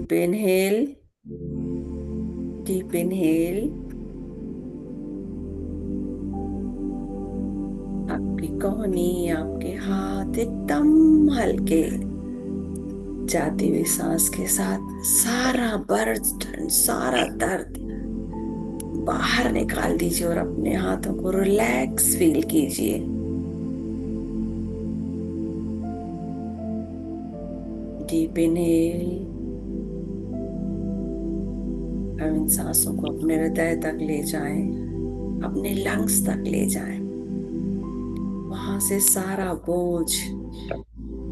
Deep inhale, deep inhale. आपकी कोहनी, आपके हाथ एकदम हल्के। जाती हुई सांस के साथ सारा बर्डन, सारा दर्द बाहर निकाल दीजिए और अपने हाथों को रिलैक्स फील कीजिए। Deep inhale. अब इन सांसों को अपने हृदय तक ले जाएं, अपने लंग्स तक ले जाएं। वहां से सारा बोझ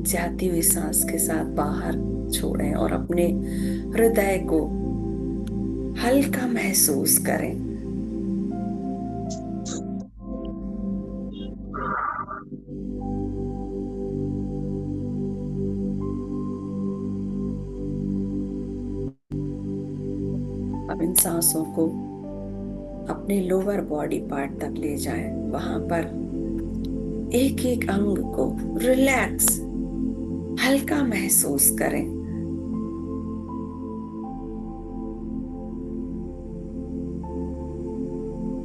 जाती हुई सांस के साथ बाहर छोड़ें और अपने हृदय को हल्का महसूस करें। अब इन सांसों को अपने लोअर बॉडी पार्ट तक ले जाएं। वहां पर एक एक अंग को रिलैक्स, हल्का महसूस करें।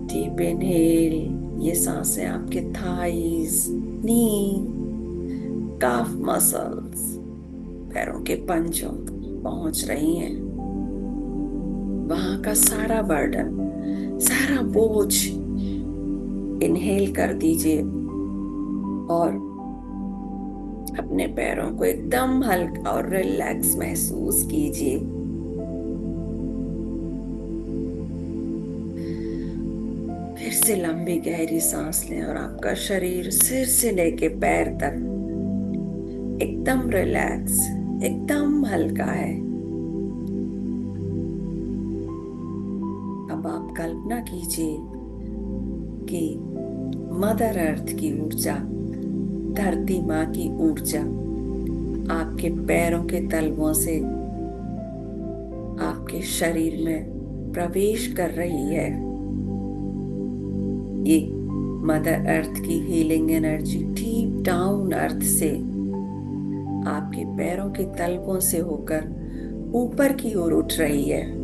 Deep inhale. ये सांसें आपके थाइज, नी, काफ मसल्स, पैरों के पंजों तक पहुंच रही हैं। वहां का सारा बर्डन, सारा बोझ इनहेल कर दीजिए और अपने पैरों को एकदम हल्का और रिलैक्स महसूस कीजिए। फिर से लंबी गहरी सांस लें और आपका शरीर सिर से लेके पैर तक एकदम रिलैक्स, एकदम हल्का है। अब आप कल्पना कीजिए कि मदर अर्थ की ऊर्जा, धरती माँ की ऊर्जा आपके पैरों के तलवों से आपके शरीर में प्रवेश कर रही है। ये मदर अर्थ की हीलिंग एनर्जी डीप डाउन अर्थ से आपके पैरों के तलवों से होकर ऊपर की ओर उठ रही है।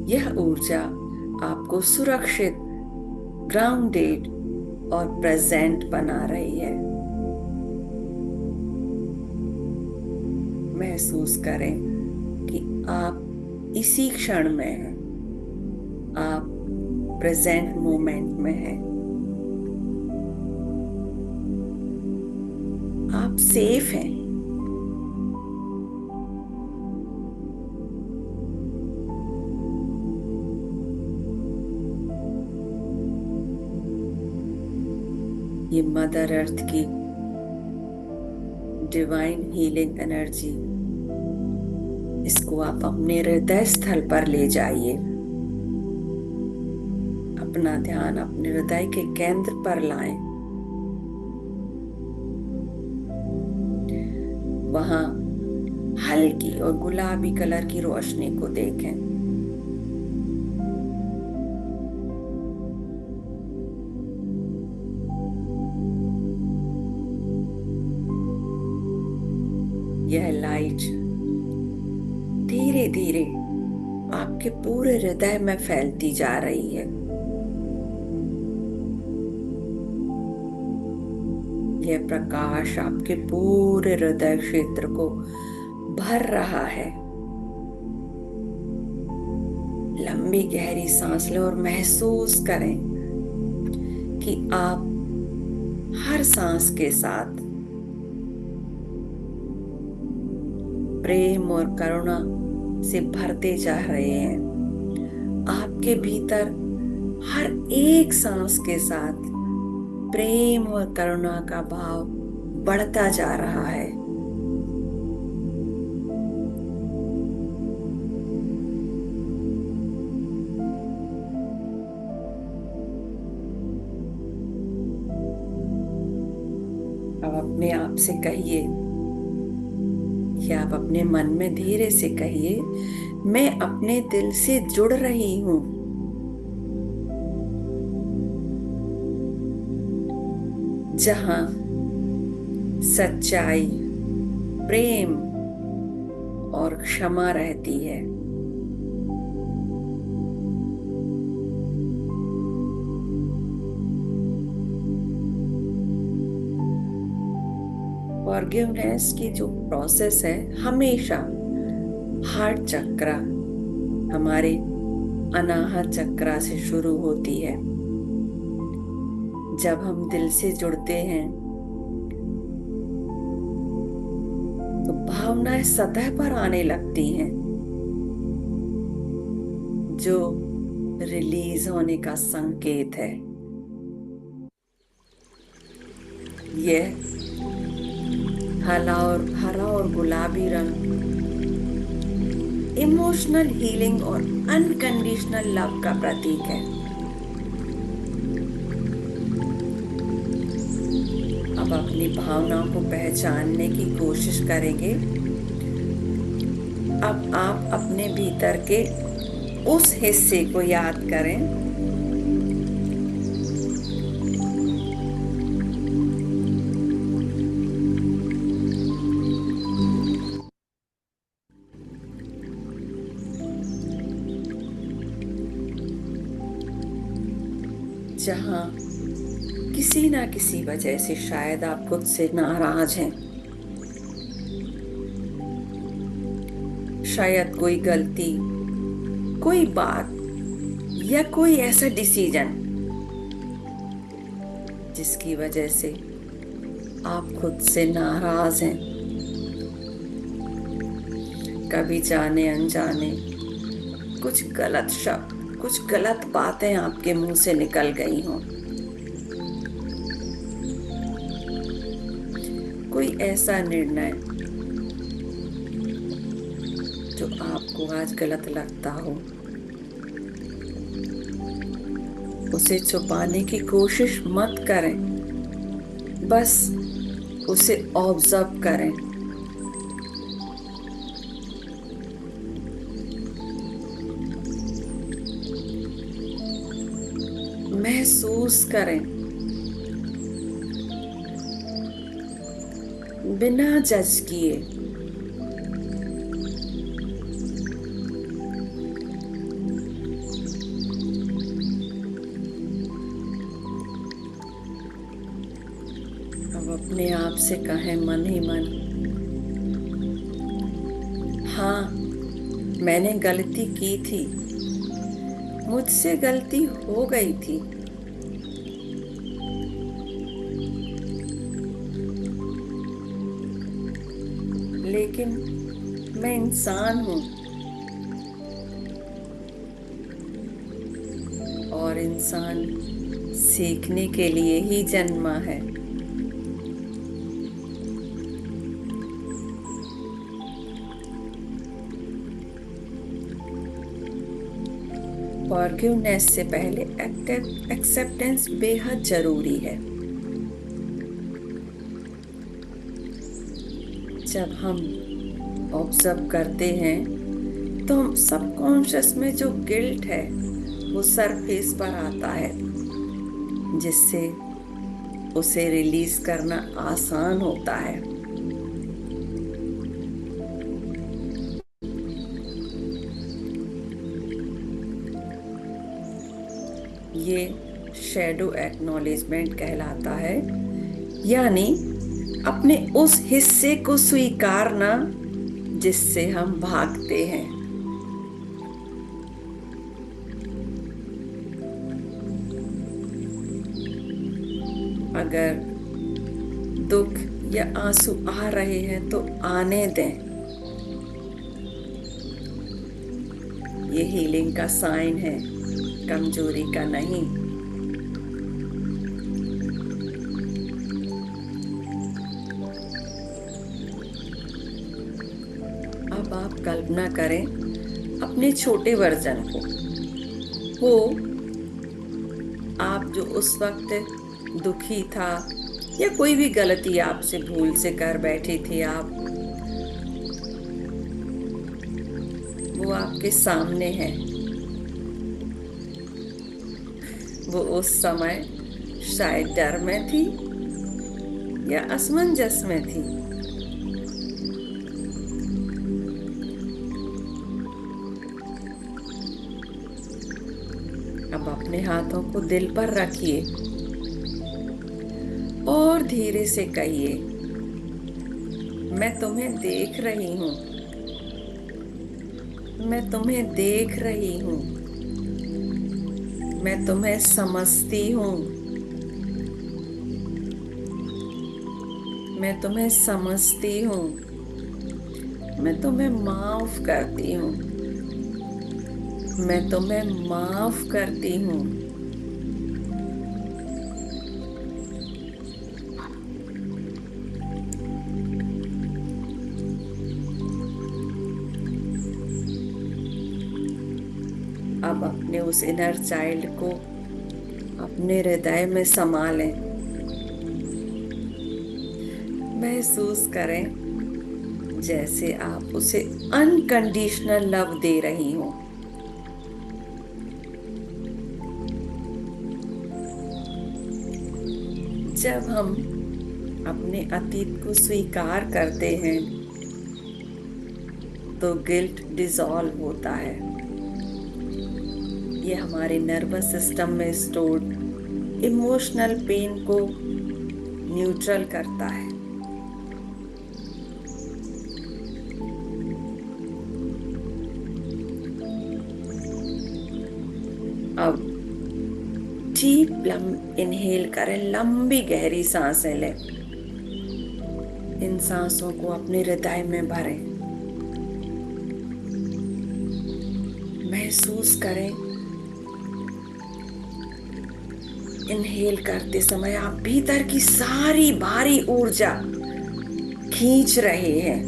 यह ऊर्जा आपको सुरक्षित, ग्राउंडेड और प्रेजेंट बना रही है। महसूस करें कि आप इसी क्षण में हैं, आप प्रेजेंट मोमेंट में हैं। आप सेफ हैं। ये मदर अर्थ की डिवाइन हीलिंग एनर्जी, इसको आप अपने हृदय स्थल पर ले जाइए। अपना ध्यान अपने हृदय के केंद्र पर लाएं। वहां हल्की और गुलाबी कलर की रोशनी को देखें। यह लाइट धीरे धीरे आपके पूरे हृदय में फैलती जा रही है। यह प्रकाश आपके पूरे हृदय क्षेत्र को भर रहा है। लंबी गहरी सांस लें और महसूस करें कि आप हर सांस के साथ प्रेम और करुणा से भरते जा रहे हैं। आपके भीतर हर एक सांस के साथ प्रेम और करुणा का भाव बढ़ता जा रहा है। अब अपने आप से कहिए, या आप अपने मन में धीरे से कहिए, मैं अपने दिल से जुड़ रही हूं। जहां सच्चाई, प्रेम और क्षमा रहती है। फॉरगिवनेस की जो प्रोसेस है हमेशा हार्ट चक्र, हमारे अनाहत चक्र से शुरू होती है। जब हम दिल से जुड़ते हैं तो भावनाएं सतह पर आने लगती हैं, जो रिलीज होने का संकेत है। यह हरा और गुलाबी रंग इमोशनल हीलिंग और अनकंडीशनल लव का प्रतीक है। अब अपनी भावनाओं को पहचानने की कोशिश करेंगे। अब आप अपने भीतर के उस हिस्से को याद करें जहां किसी ना किसी वजह से शायद आप खुद से नाराज हैं। शायद कोई गलती, कोई बात या कोई ऐसा डिसीजन जिसकी वजह से आप खुद से नाराज हैं। कभी जाने अनजाने कुछ गलत शब्द, कुछ गलत बातें आपके मुंह से निकल गई हों। कोई ऐसा निर्णय जो आपको आज गलत लगता हो, उसे छुपाने की कोशिश मत करें, बस उसे ऑब्जर्व करें। महसूस करें, बिना जज किए। अब अपने आप से कहें मन ही मन, हाँ मैंने गलती की थी, मुझसे गलती हो गई थी। लेकिन मैं इंसान हूं और इंसान सीखने के लिए ही जन्मा है। फॉरगिवनेस से पहले एक्सेप्टेंस बेहद जरूरी है। जब हम ऑब्जर्व करते हैं तो हम सबकॉन्शियस में जो गिल्ट है वो सरफेस पर आता है, जिससे उसे रिलीज करना आसान होता है। ये शैडो एक्नॉलेजमेंट कहलाता है, यानी अपने उस हिस्से को स्वीकारना जिससे हम भागते हैं। अगर दुख या आंसू आ रहे हैं तो आने दें। ये हीलिंग का साइन है, कमजोरी का नहीं। अब आप कल्पना करें अपने छोटे वर्जन को, वो आप जो उस वक्त दुखी था या कोई भी गलती आपसे भूल से कर बैठी थी आप, वो आपके सामने है। वो उस समय शायद डर में थी या असमंजस में थी। अब अपने हाथों को दिल पर रखिए और धीरे से कहिए, मैं तुम्हें देख रही हूँ, मैं तुम्हें देख रही हूँ, मैं तुम्हें समझती हूँ, मैं तुम्हें समझती हूँ, मैं तुम्हें माफ करती हूँ, मैं तुम्हें माफ करती हूँ। अब अपने उस इनर चाइल्ड को अपने हृदय में समा लें। महसूस करें जैसे आप उसे अनकंडीशनल लव दे रही हो। जब हम अपने अतीत को स्वीकार करते हैं तो गिल्ट डिसॉल्व होता है। ये हमारे नर्वस सिस्टम में स्टोर्ड इमोशनल पेन को न्यूट्रल करता है। अब डीप इनहेल करें, लंबी गहरी सांसें लें। इन सांसों को अपने हृदय में भरें। महसूस करें इनहेल करते समय आप भीतर की सारी भारी ऊर्जा खींच रहे हैं।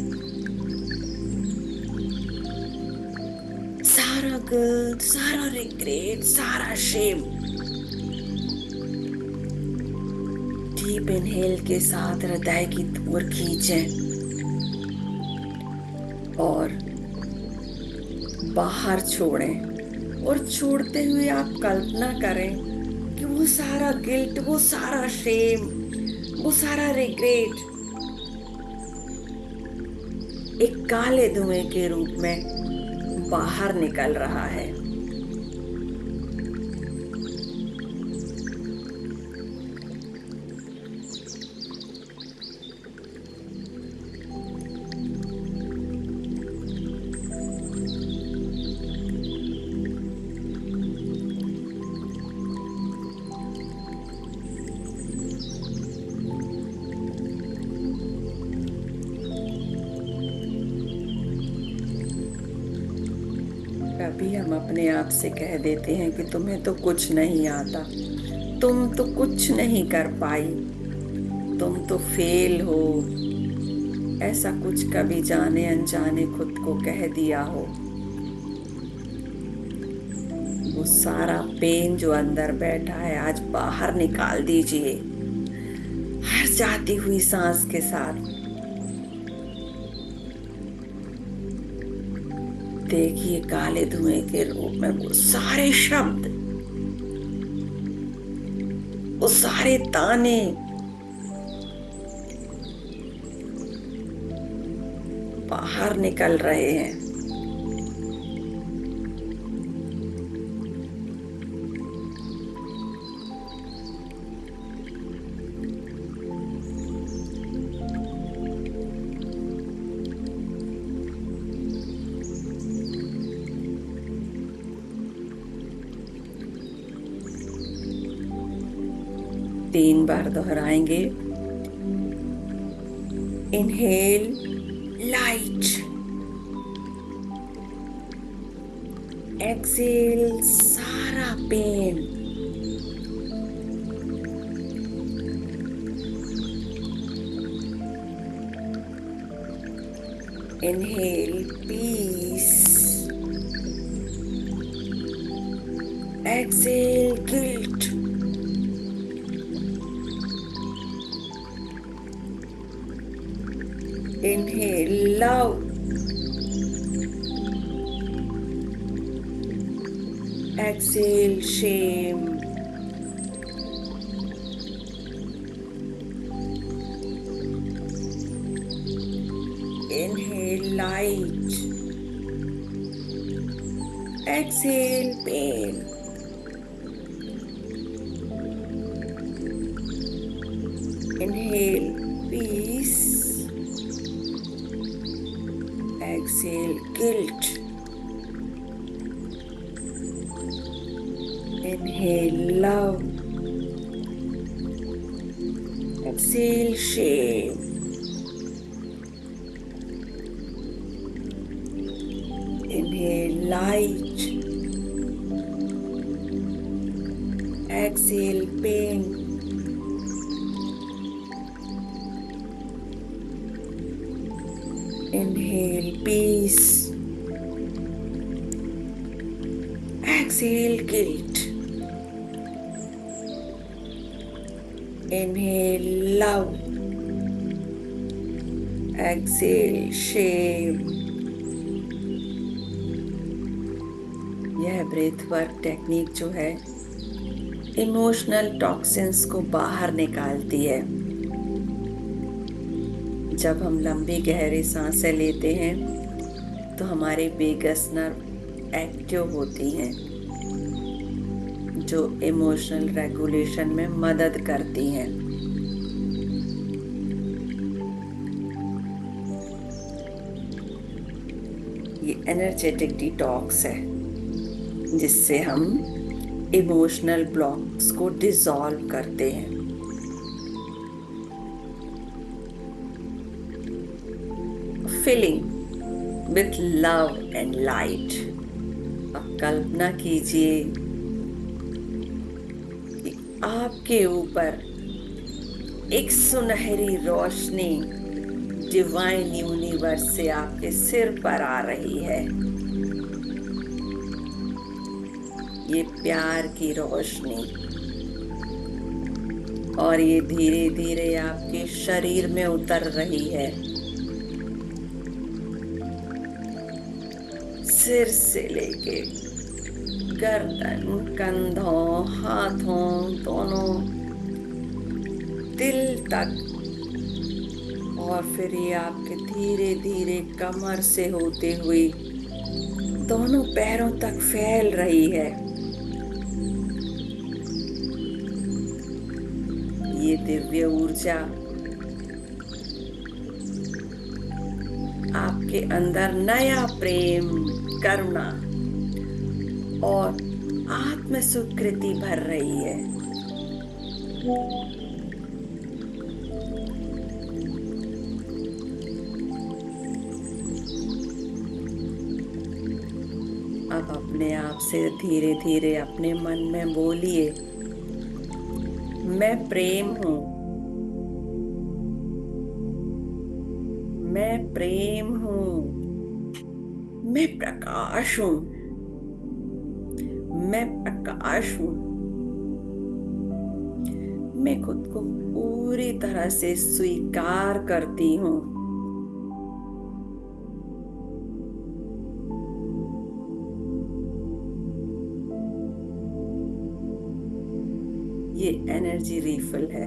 सारा गिल्ट, सारा रिग्रेट, सारा शेम डीप इनहेल के साथ हृदय की ओर खींचें और बाहर छोड़ें। और छोड़ते हुए आप कल्पना करें कि वो सारा गिल्ट, वो सारा शेम, वो सारा रिग्रेट एक काले धुएं के रूप में बाहर निकल रहा है। कभी हम अपने आप से कह देते हैं कि तुम्हें तो कुछ नहीं आता, तुम तो कुछ नहीं कर पाई, तुम तो फेल हो। ऐसा कुछ कभी जाने अनजाने खुद को कह दिया हो। वो सारा पेन जो अंदर बैठा है आज बाहर निकाल दीजिए हर जाती हुई सांस के साथ। देखिए काले धुएं के रूप में वो सारे शब्द, वो सारे ताने बाहर निकल रहे हैं। तीन बार दोहराएंगे। इनहेल लाइट, एक्सेल सारा pain, inhale peace, exhale guilt, inhale love, exhale shame, Inhale light. Exhale pain. Inhale peace. Exhale guilt. Inhale love. Exhale shame. Inhale light. Exhale pain. Inhale peace. Exhale guilt. Inhale love. Exhale shame. यह breath work technique जो है emotional toxins को बाहर निकालती है। जब हम लंबी गहरी सांसें लेते हैं तो हमारे वेगस नर्व एक्टिव होती हैं, जो इमोशनल रेगुलेशन में मदद करती हैं। ये एनर्जेटिक डिटॉक्स है जिससे हम इमोशनल ब्लॉक्स को डिसॉल्व करते हैं। Filling with love and light. अब कल्पना कीजिए कि आपके ऊपर एक सुनहरी रोशनी डिवाइन यूनिवर्स से आपके सिर पर आ रही है। ये प्यार की रोशनी, और ये धीरे धीरे आपके शरीर में उतर रही है। सिर से लेके गर्दन, कंधों, हाथों, दोनों दिल तक, और फिर ये आपके धीरे धीरे कमर से होते हुए दोनों पैरों तक फैल रही है। ये दिव्य ऊर्जा आपके अंदर नया प्रेम, करुणा और आत्म स्वीकृति भर रही है। अब अपने आप से धीरे धीरे अपने मन में बोलिए, मैं प्रेम हूं, मैं प्रेम हूं, मैं प्रकाश हूं, मैं प्रकाश हूं। मैं खुद को पूरी तरह से स्वीकार करती हूं। ये एनर्जी रिफिल है।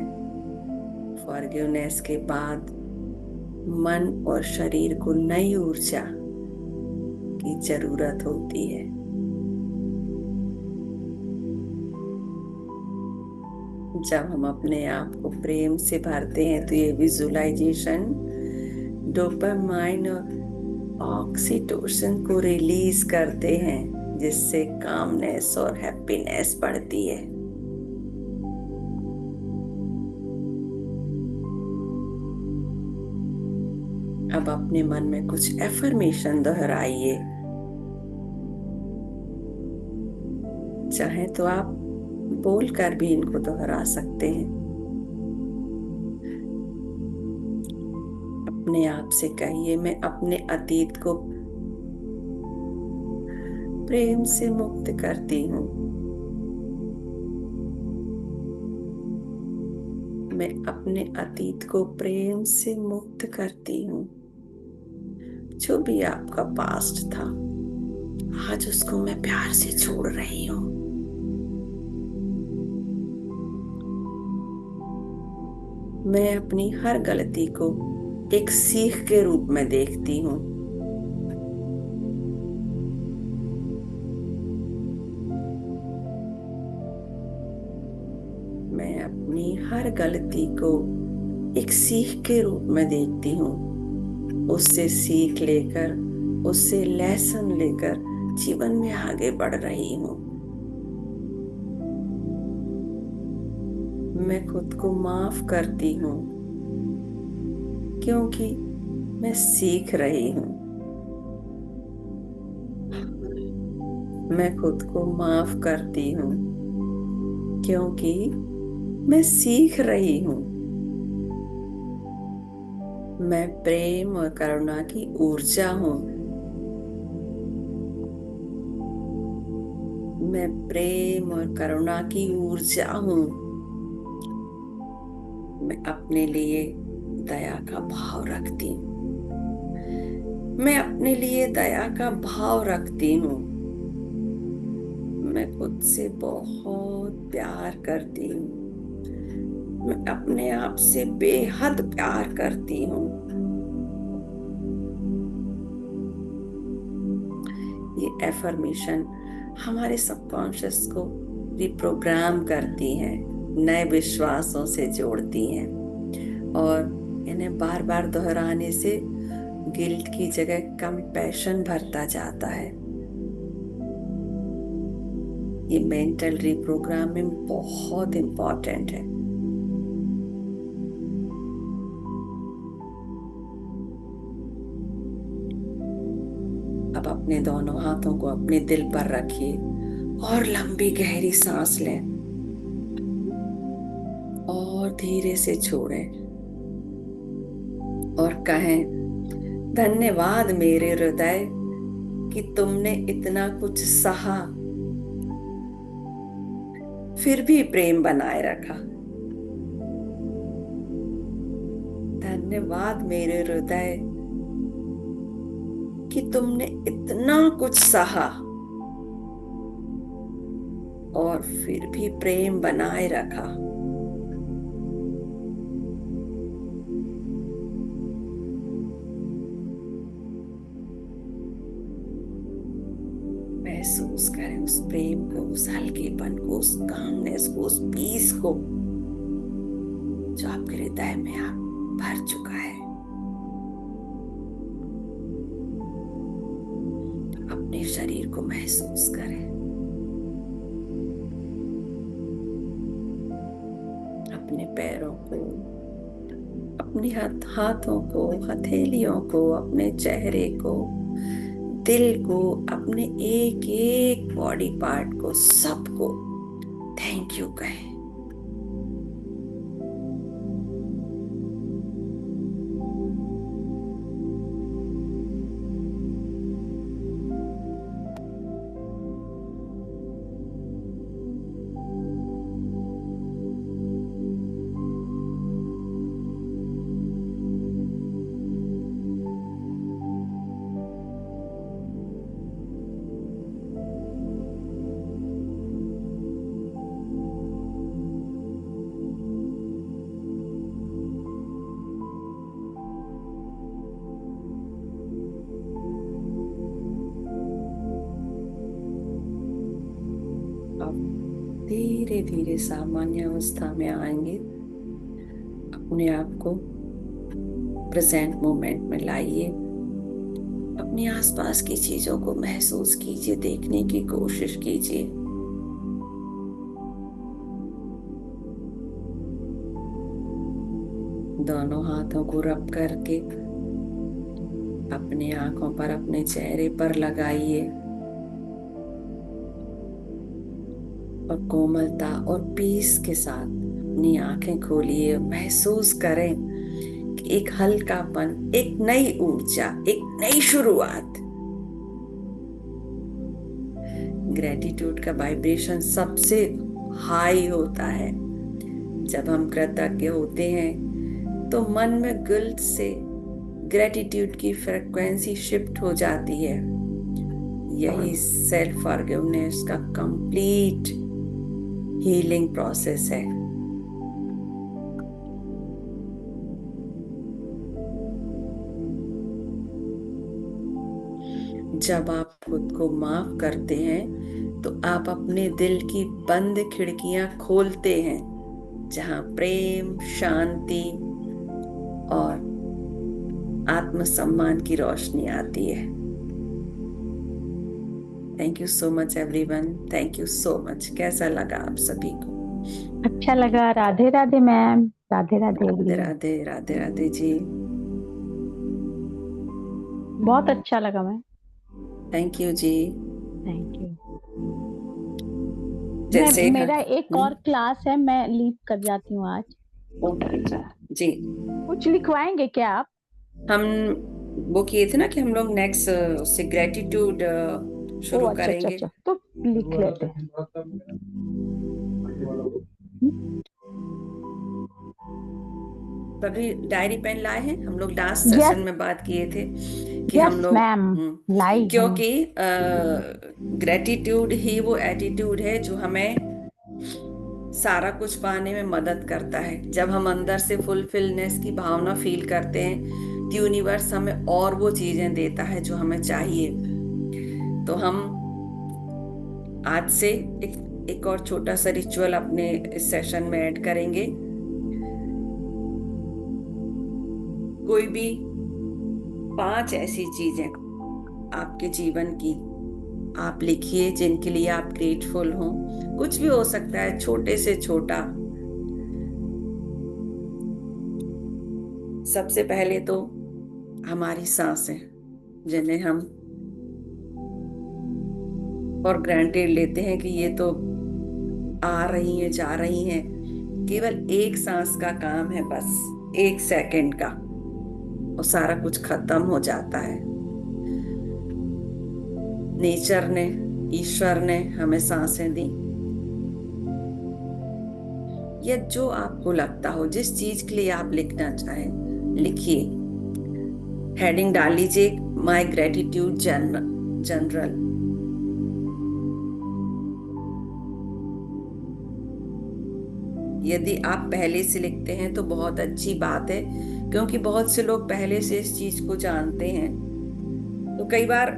फॉरगिवनेस के बाद मन और शरीर को नई ऊर्जा की जरूरत होती है। जब हम अपने आप को प्रेम से भरते हैं तो ये विजुअलाइजेशन डोपामाइन और ऑक्सीटोसिन को रिलीज करते हैं, जिससे कामनेस और हैप्पीनेस बढ़ती है। अब अपने मन में कुछ एफर्मेशन दोहराइए। चाहे तो आप बोलकर भी इनको दोहरा सकते हैं। अपने आप से कहिए, मैं अपने अतीत को प्रेम से मुक्त करती हूँ। मैं अपने अतीत को प्रेम से मुक्त करती हूँ। जो भी आपका पास्ट था, आज उसको मैं प्यार से छोड़ रही हूँ। मैं अपनी हर गलती को एक सीख के रूप में देखती हूँ। मैं अपनी हर गलती को एक सीख के रूप में देखती हूँ। उससे सीख लेकर, उससे लेसन लेकर जीवन में आगे बढ़ रही हूँ। मैं खुद को माफ करती हूँ क्योंकि मैं सीख रही हूँ। मैं खुद को माफ करती हूँ क्योंकि मैं सीख रही हूँ। मैं प्रेम और करुणा की ऊर्जा हूँ। मैं प्रेम और करुणा की ऊर्जा हूँ। मैं अपने लिए दया का भाव रखती हूँ। मैं अपने लिए दया का भाव रखती हूँ। मैं खुद से बहुत प्यार करती हूँ। मैं अपने आप से बेहद प्यार करती हूँ। ये एफर्मेशन हमारे सबकॉन्शियस को रिप्रोग्राम करती हैं, नए विश्वासों से जोड़ती हैं और इन्हें बार बार दोहराने से गिल्ट की जगह कंपैशन भरता जाता है। ये मेंटल रिप्रोग्रामिंग बहुत इंपॉर्टेंट है। अब अपने दोनों हाथों को अपने दिल पर रखिए और लंबी गहरी सांस लें और धीरे से छोड़ें और कहें, धन्यवाद मेरे हृदय कि तुमने इतना कुछ सहा, फिर भी प्रेम बनाए रखा। धन्यवाद मेरे हृदय कि तुमने इतना कुछ सहा और फिर भी प्रेम बनाए रखा। महसूस करें उस प्रेम को, उस हल्केपन को, उस कामनेस को, उस पीस को जो आपके हृदय में आप भर चुका है। अपने शरीर को महसूस करें, अपने पैरों को, अपने हाथों को, हथेलियों को, अपने चेहरे को, दिल को, अपने एक एक बॉडी पार्ट को, सबको थैंक यू कहें। अब धीरे धीरे सामान्य अवस्था में आएंगे। अपने आप को प्रेजेंट मोमेंट में लाइए। अपने आसपास की चीजों को महसूस कीजिए, देखने की कोशिश कीजिए। दोनों हाथों को रब करके अपनी आंखों पर, अपने चेहरे पर लगाइए और कोमलता और पीस के साथ अपनी आंखें खोलिए। महसूस करें कि एक हल्कापन, एक नई ऊर्जा, एक नई शुरुआत। ग्रेटिट्यूड का वाइब्रेशन सबसे हाई होता है। जब हम कृतज्ञ होते हैं तो मन में गिल्ट से ग्रेटिट्यूड की फ्रीक्वेंसी शिफ्ट हो जाती है। यही सेल्फ फॉरगिवनेस का कंप्लीट हीलिंग प्रोसेस है। जब आप खुद को माफ करते हैं तो आप अपने दिल की बंद खिड़कियां खोलते हैं, जहां प्रेम, शांति और आत्मसम्मान की रोशनी आती है। Thank you so much everyone, thank you so much. कैसा लगा आप सभी को? अच्छा लगा। राधे राधे मैम। राधे राधे राधे जी। राधे, राधे राधे जी। बहुत अच्छा लगा ma'am. Thank you ji. Thank you. मैं जैसे मेरा एक और क्लास है, मैं लीव कर जाती हूँ आज। जी, कुछ लिखवाएंगे क्या आप? हम वो किए थे ना कि हम लोग नेक्स्ट से ग्रेटिट्यूड ओ शुरू अच्छा अच्छा करेंगे। अच्छा, तो लिख लेते हैं। तभी डायरी पेन लाए हैं। हम लोग लास्ट सेशन यस। में बात किए थे कि हम यस लोग मैम। लाई हूँ। क्योंकि ग्रेटिट्यूड ही वो एटीट्यूड है जो हमें सारा कुछ पाने में मदद करता है। जब हम अंदर से फुलफिलनेस की भावना फील करते हैं, यूनिवर्स हमें और वो चीजें देता है जो हमें चाहिए। तो हम आज से एक और छोटा सा रिचुअल अपने इस सेशन में ऐड करेंगे। कोई भी 5 ऐसी चीजें आपके जीवन की आप लिखिए जिनके लिए आप ग्रेटफुल हो। कुछ भी हो सकता है, छोटे से छोटा। सबसे पहले तो हमारी सांसें, जिन्हें हम फॉर ग्रांटेड लेते हैं कि ये तो आ रही हैं, जा रही हैं। केवल एक सांस का काम है, बस 1 सेकंड का, और सारा कुछ खत्म हो जाता है। नेचर ने, ईश्वर ने हमें सांसें दी। या जो आपको लगता हो, जिस चीज के लिए आप लिखना चाहें लिखिए। हेडिंग डाल लीजिए, माई ग्रेटिट्यूड जनरल। यदि आप पहले से लिखते हैं तो बहुत अच्छी बात है, क्योंकि बहुत से लोग पहले से इस चीज को जानते हैं। तो कई बार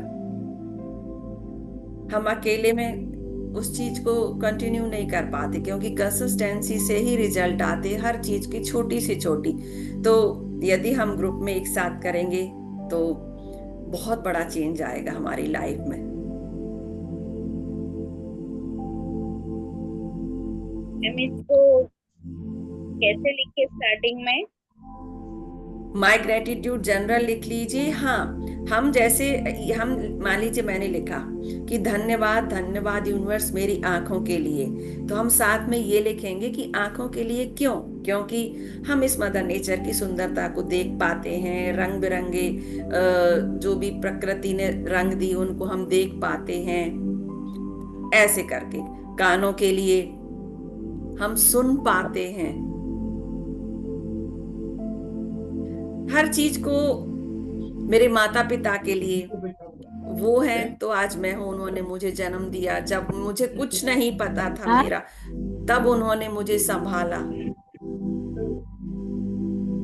हम अकेले में उस चीज को कंटिन्यू नहीं कर पाते, क्योंकि कंसिस्टेंसी से ही रिजल्ट आते हैं, हर चीज की छोटी से छोटी। तो यदि हम ग्रुप में एक साथ करेंगे तो बहुत बड़ा चेंज आएगा हमारी लाइफ में। मैम इसको कैसे लिखे स्टार्टिंग में? माई ग्रेटिट्यूड जनरल लिख लीजिए। हाँ, हम जैसे, हम मान लीजिए मैंने लिखा कि धन्यवाद धन्यवाद यूनिवर्स मेरी आंखों के लिए, तो हम साथ में ये लिखेंगे कि आंखों के लिए क्यों? क्योंकि हम इस मदर नेचर की सुंदरता को देख पाते हैं, रंग बिरंगे जो भी प्रकृति ने रंग दी उनको हम देख पाते हैं। ऐसे करके कानों के लिए हम सुन पाते हैं हर चीज को। मेरे माता पिता के लिए, वो है तो आज मैं हूं। उन्होंने मुझे जन्म दिया, जब मुझे कुछ नहीं पता था हाँ। मेरा, तब उन्होंने मुझे संभाला।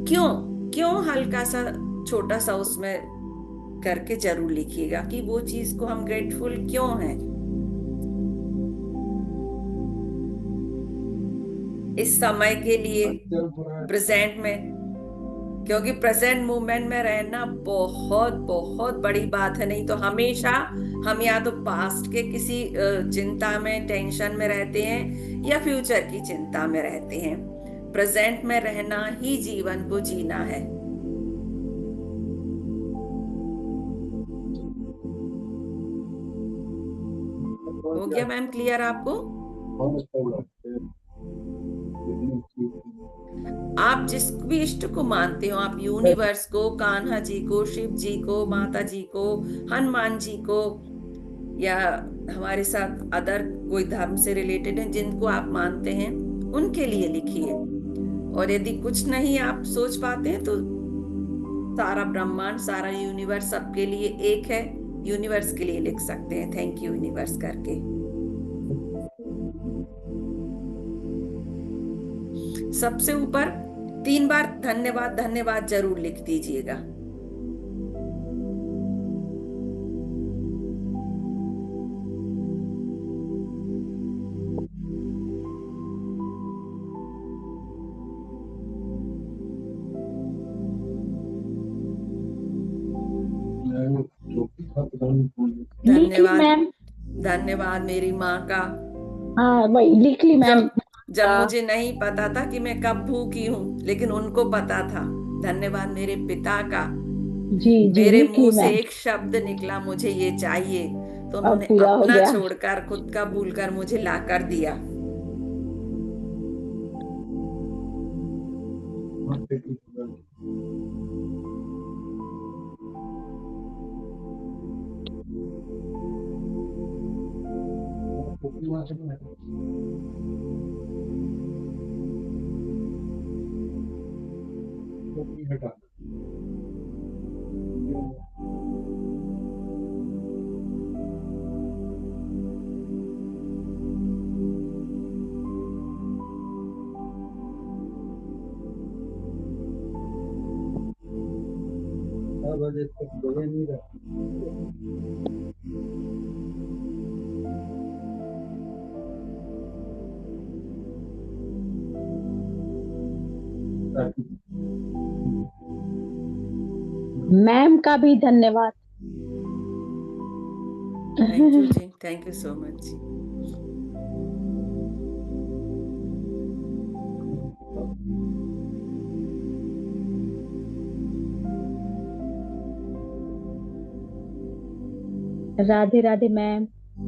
क्यों? क्यों हल्का सा, छोटा सा उसमें करके जरूर लिखिएगा कि वो चीज को हम ग्रेटफुल क्यों हैं इस समय के लिए, प्रेजेंट में। क्योंकि प्रेजेंट मोमेंट में रहना बहुत बहुत बड़ी बात है। नहीं तो हमेशा हम या तो पास्ट के किसी चिंता में, टेंशन में रहते हैं, या फ्यूचर की चिंता में रहते हैं। प्रेजेंट में रहना ही जीवन को जीना है। हो गया मैम क्लियर आपको? आप जिस भी इष्ट को मानते हो, आप यूनिवर्स को, कान्हा जी को, शिव जी को, माता जी को, हनुमान जी को, या हमारे साथ अदर कोई धर्म से रिलेटेड है जिनको आप मानते हैं, उनके लिए लिखिए। और यदि कुछ नहीं आप सोच पाते हैं तो सारा ब्रह्मांड, सारा यूनिवर्स सबके लिए एक है, यूनिवर्स के लिए लिख सकते हैं थैंक यू यूनिवर्स करके। सबसे ऊपर 3 बार धन्यवाद धन्यवाद जरूर लिख दीजिएगा। लिख ली धन्यवाद, मैम। धन्यवाद मेरी माँ का। हाँ वही लिख ली मैम। जब जब मुझे नहीं पता था कि मैं कब भूखी हूँ, लेकिन उनको पता था। धन्यवाद मेरे पिता का। जी जी मेरे लिख ली मुंह से मैम। एक शब्द निकला, मुझे ये चाहिए, तो अब उन्होंने पूरा हो अपना गया। छोड़कर, खुद का भूलकर मुझे ला कर दिया। मैम का भी धन्यवाद। Thank you ji, thank you so much जी। राधे राधे मैम।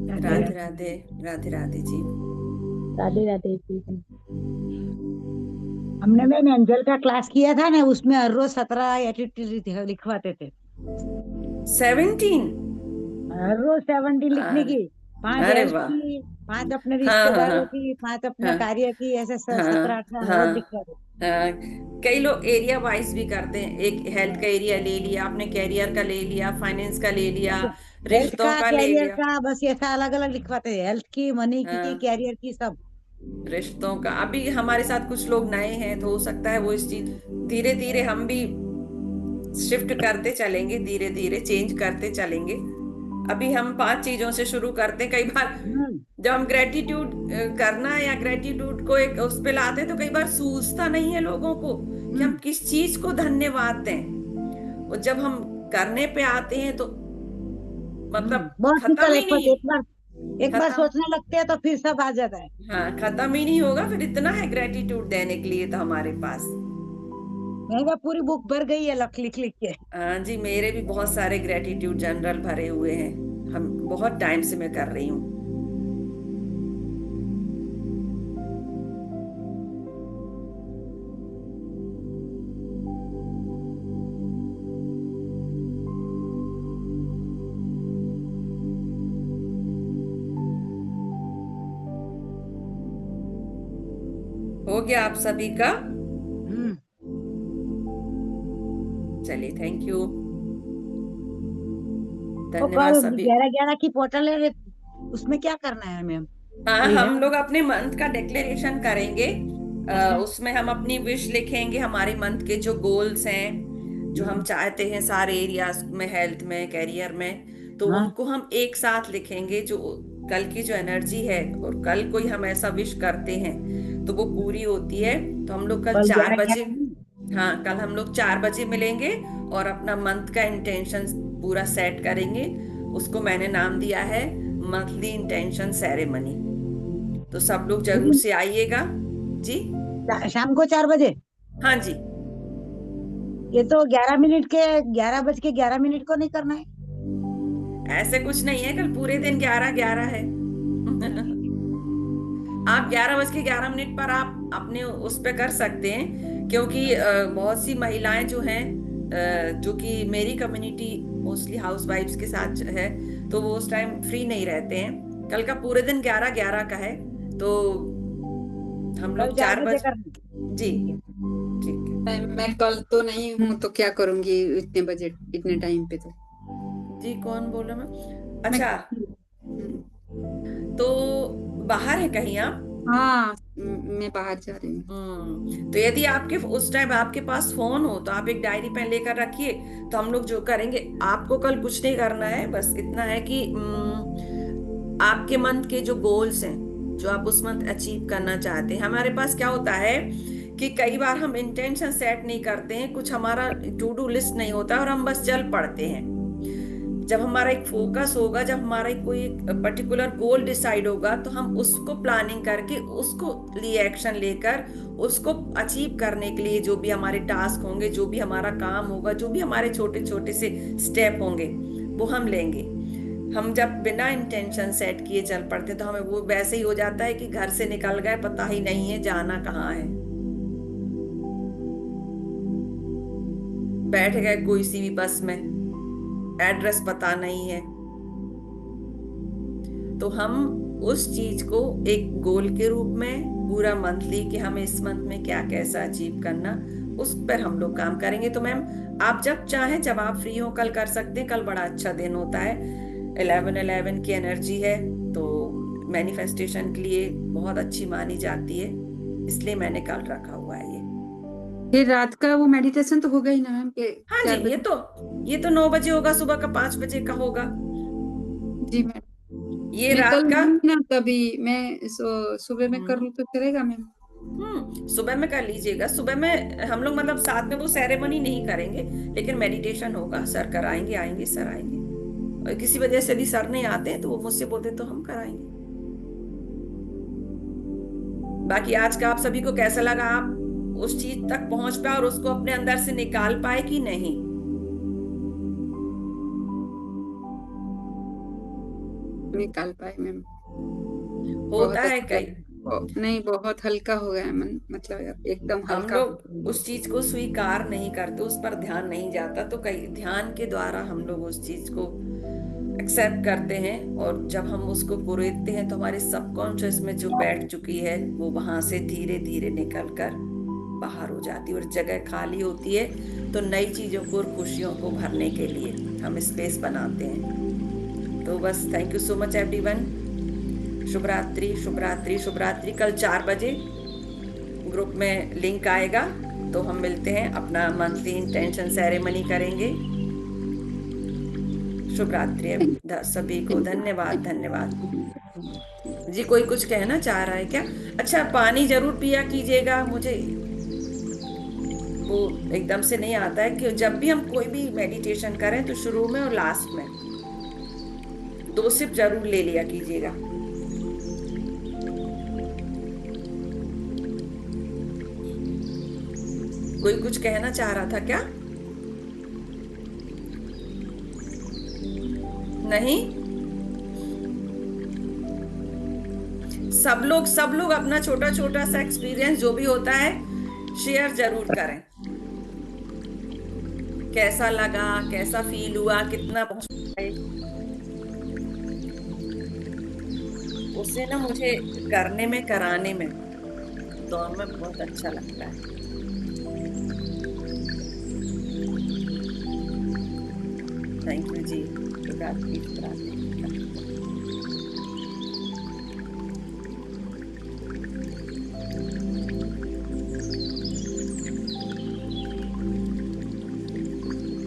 राधे राधे, राधे राधे जी। राधे राधे जी। हमने मैम एंजल का क्लास किया था ना, उसमें हर रोज 17 एटीट्यूड लिखवाते थे। 17? हर रोज 70 लिखने अरे, की, 5 अरे हेल्थ वाह। की, 5 अपने हाँ हाँ रिश्तेदारों हाँ की, 5 अपने हाँ कार्य की, ऐसे हाँ 17-18 हर रोज हाँ लिखवाते। हाँ। कई लोग एरिया वाइज भी करते हैं। एक हेल्थ का एरिया ले लिया आपने, कैरियर का ले लिया, फाइनेंस का ले लिया, हेल्थ रिश्तों का, का ले कैरियर लिया। का, बस ऐसा अलग अलग लिखवाते थे। हेल्थ की, मनी की, हाँ, कैरियर की, सब। रिश्तों का। अभी हमारे साथ कुछ लोग नए हैं, तो हो सकता है वो इस चीज, धीरे धीरे हम भी शिफ्ट करते चलेंगे, धीरे धीरे चेंज करते चलेंगे। अभी हम 5 चीजों से शुरू करते हैं। कई बार हम्म जब हम ग्रेटिट्यूड करना या ग्रेटिट्यूड को एक उस पे लाते हैं, तो कई बार सूझता नहीं है लोगों को कि हम हम्म किस चीज को धन्यवाद दें। और जब हम करने पे आते हैं तो मतलब बहुत खत्म सिंपल है, ही बस नहीं, एक बार खत्म। सोचने लगते हैं तो फिर सब आ जाता है। हाँ, खत्म ही नहीं होगा फिर। इतना है ग्रेटिट्यूड देने के लिए तो हमारे पास। मेरे पास पूरी बुक भर गई है लिख लिख के। हाँ जी, मेरे भी बहुत सारे ग्रेटिट्यूड जनरल भरे हुए हैं। हम बहुत टाइम से मैं कर रही हूँ। हो गया आप सभी का? हम्म चलिए, थैंक यू, तो धन्यवाद कल सभी। 11-11 की पोर्टल है, उसमें क्या करना है मैम? हाँ, कोई है? हम लोग अपने मंथ का डिक्लेरेशन करेंगे। अच्छा। उसमें हम अपनी विश लिखेंगे, हमारे मंथ के जो गोल्स हैं, जो हम हम्म, चाहते हैं सारे एरियाज में, हेल्थ में, कैरियर में, तो हाँ। उनको हम एक साथ लिखेंगे। जो कल की जो एनर्जी है, और कल कोई हम ऐसा विश करते हैं तो वो पूरी होती है। तो हम लोग कल कल 4 बजे, 11-11 में। हाँ, कल हम लोग 4 बजे मिलेंगे और अपना मंथ का इंटेंशन पूरा सेट करेंगे। उसको मैंने नाम दिया है मंथली इंटेंशन सेरेमनी। तो सब लोग जरूर लेकिन से आइएगा जी। शाम को 4 बजे? हाँ जी। ये तो 11 मिनट के, 11 बज के 11 मिनट को नहीं करना है? ऐसे कुछ नहीं है, कल पूरे दिन 11-11 है। आप 11:11 पर आप अपने उस पे कर सकते हैं, क्योंकि बहुत सी महिलाएं जो हैं, जो कि मेरी कम्युनिटी मोस्टली हाउस वाइफ्स के साथ है, तो वो उस टाइम फ्री नहीं रहते हैं। कल का पूरे दिन 11-11 का है, तो हम कल लोग चार चार बजे बज करना है। जी, ठीक है। ठीक है मैं कल तो नहीं हूँ, तो क्या करूंगी इतने बजे, इतने टाइम पे? तो जी। कौन बोला मैं? मैं अच्छा, तो बाहर है कहीं आप? हाँ, मैं बाहर जा रही हूँ। तो यदि आपके उस टाइम आपके पास फोन हो तो आप एक डायरी पेन लेकर रखिए। तो हम लोग जो करेंगे, आपको कल कुछ नहीं करना है, बस इतना है कि आपके मंथ के जो गोल्स हैं, जो आप उस मंथ अचीव करना चाहते हैं। हमारे पास क्या होता है कि कई बार हम इंटेंशन सेट नहीं करते हैं, कुछ हमारा टू डू लिस्ट नहीं होता और हम बस चल पड़ते हैं। जब हमारा एक फोकस होगा, जब हमारा एक कोई पर्टिकुलर गोल डिसाइड होगा, तो हम उसको प्लानिंग करके उसको लिए एक्शन लेकर उसको अचीव करने के लिए जो भी हमारे टास्क होंगे, जो भी हमारा काम होगा, जो भी हमारे छोटे छोटे से स्टेप होंगे वो हम लेंगे। हम जब बिना इंटेंशन सेट किए चल पड़ते तो हमें वो वैसे ही हो जाता है कि घर से निकल गए, पता ही नहीं है जाना कहाँ है, बैठ गए कोई सी भी बस में, एड्रेस पता नहीं है। तो हम उस चीज को एक गोल के रूप में पूरा मंथली कि हमें इस मंथ में क्या कैसा अचीव करना, उस पर हम लोग काम करेंगे। तो मैम आप जब चाहें, जब आप फ्री हो, कल कर सकते हैं। कल बड़ा अच्छा दिन होता है, 11/11 की एनर्जी है, तो मैनिफेस्टेशन के लिए बहुत अच्छी मानी जाती है, इसलिए मैंने कल रखा हुआ है ये। फिर रात का वो मेडिटेशन तो होगा ही ना मैम? हाँ 4 जी, बजे? ये तो 9 बजे होगा, सुबह का 5 बजे का होगा। जी मैम। ये मैं कल रात का हूँ ना, तभी मैं सुबह में कर लूँ तो चलेगा मैम? सुबह में कर लीजिएगा। सुबह में हम लोग मतलब साथ में वो सेरेमनी नहीं करेंगे, लेकिन मेडिटेशन होगा। सर कराएंगे, आएंगे सर आएंगे, और किसी वजह से भी सर नहीं आते हैं तो वो मुझसे बोलते तो हम कराएंगे। बाकी आज का आप सभी को कैसा लगा? आप उस चीज तक पहुंच पाए और उसको अपने अंदर से निकाल पाए कि नहीं? निकाल पाए मैम? होता है अच्छा कई, नहीं, बहुत हल्का हो गया मन, मतलब एकदम हम हल्का। लोग उस चीज को स्वीकार नहीं करते, उस पर ध्यान नहीं जाता, तो कई ध्यान के द्वारा हम लोग उस चीज को एक्सेप्ट करते हैं, और जब हम उसको कुरेदते हैं तो हमारे सबकॉन्शियस में जो बैठ चुकी है वो वहां से धीरे धीरे निकल कर बाहर हो जाती है, और जगह खाली होती है। तो नई चीजों को और खुशियों को भरने के लिए हम स्पेस बनाते हैं। तो बस thank you so much everyone. शुभ रात्रि, शुभ रात्रि, शुभ रात्रि। कल 4 बजे ग्रुप में लिंक आएगा, तो हम मिलते हैं, अपना मंथली इंटेंशन सेरेमनी करेंगे। शुभ रात्रि सभी को। धन्यवाद, धन्यवाद जी। कोई कुछ कहना चाह रहा है क्या? अच्छा, पानी जरूर पिया कीजिएगा। मुझे वो एकदम से नहीं आता है कि जब भी हम कोई भी मेडिटेशन करें तो शुरू में और लास्ट में 2 सिप जरूर ले लिया कीजिएगा। कोई कुछ कहना चाह रहा था क्या? नहीं? सब लोग अपना छोटा छोटा सा एक्सपीरियंस जो भी होता है शेयर जरूर करें। कैसा लगा, कैसा फील हुआ, कितना पहुंच पाए, उससे ना मुझे करने में, कराने में, दोनों में बहुत अच्छा लगता है। थैंक यू जी। शुभ रात्रि, शुभ रात्रि।